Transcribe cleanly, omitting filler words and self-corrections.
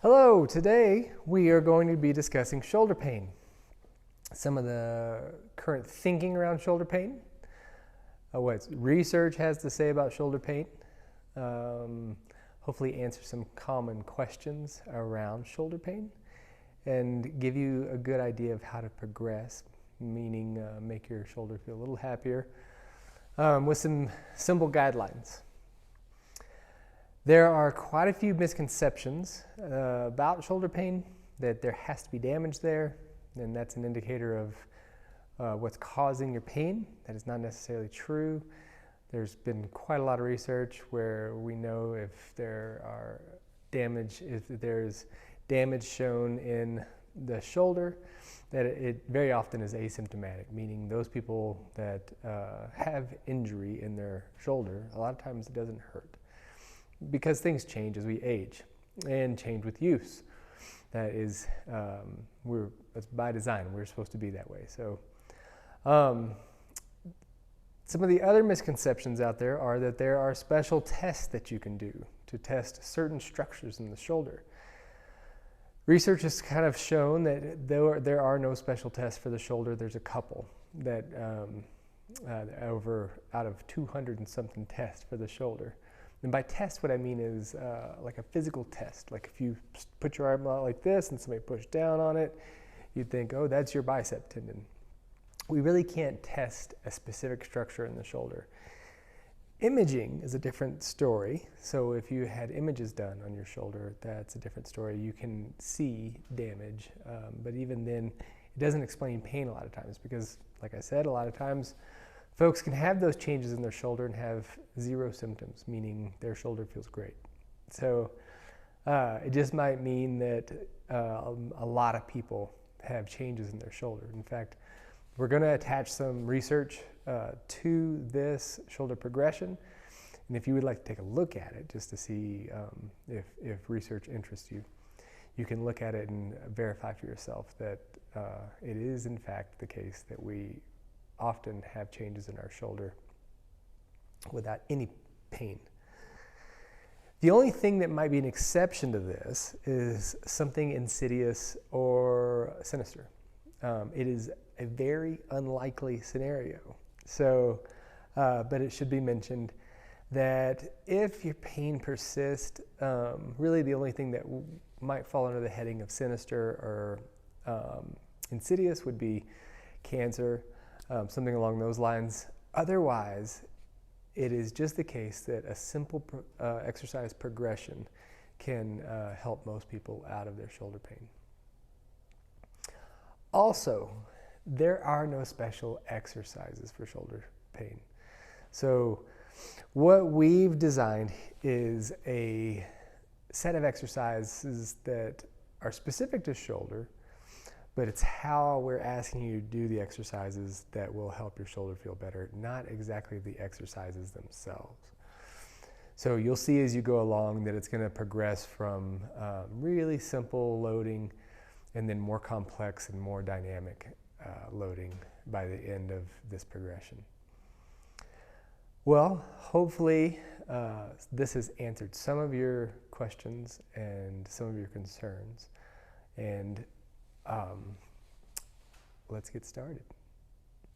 Hello, today we are going to be discussing shoulder pain. Some of the current thinking around shoulder pain, what research has to say about shoulder pain, hopefully answer some common questions around shoulder pain, and give you a good idea of how to progress, meaning make your shoulder feel a little happier, with some simple guidelines. There are quite a few misconceptions about shoulder pain, that there has to be damage there, and that's an indicator of what's causing your pain. That is not necessarily true. There's been quite a lot of research where we know if there's damage shown in the shoulder, that it very often is asymptomatic, meaning those people that have injury in their shoulder, a lot of times it doesn't hurt. Because things change as we age and change with use. That is, that's by design. We're supposed to be that way. So, some of the other misconceptions out there are that there are special tests that you can do to test certain structures in the shoulder. Research has kind of shown that there are no special tests for the shoulder. There's a couple that out of 200 and something tests for the shoulder. And by test, what I mean is like a physical test. Like if you put your arm out like this and somebody pushed down on it, you'd think, oh, that's your bicep tendon. We really can't test a specific structure in the shoulder. Imaging is a different story. So if you had images done on your shoulder, that's a different story. You can see damage, but even then, it doesn't explain pain a lot of times because, like I said, a lot of times folks can have those changes in their shoulder and have zero symptoms, meaning their shoulder feels great. So it just might mean that a lot of people have changes in their shoulder. In fact, we're going to attach some research to this shoulder progression. And if you would like to take a look at it just to see if research interests you, you can look at it and verify for yourself that it is in fact the case that we often have changes in our shoulder without any pain. The only thing that might be an exception to this is something insidious or sinister. It is a very unlikely scenario. So, but it should be mentioned that if your pain persists, really the only thing that might fall under the heading of sinister or insidious would be cancer, something along those lines. Otherwise, it is just the case that a simple exercise progression can help most people out of their shoulder pain. Also, there are no special exercises for shoulder pain. So what we've designed is a set of exercises that are specific to shoulder, but it's how we're asking you to do the exercises that will help your shoulder feel better, not exactly the exercises themselves. So you'll see as you go along that it's going to progress from really simple loading and then more complex and more dynamic loading by the end of this progression. Well, hopefully this has answered some of your questions and some of your concerns. And let's get started.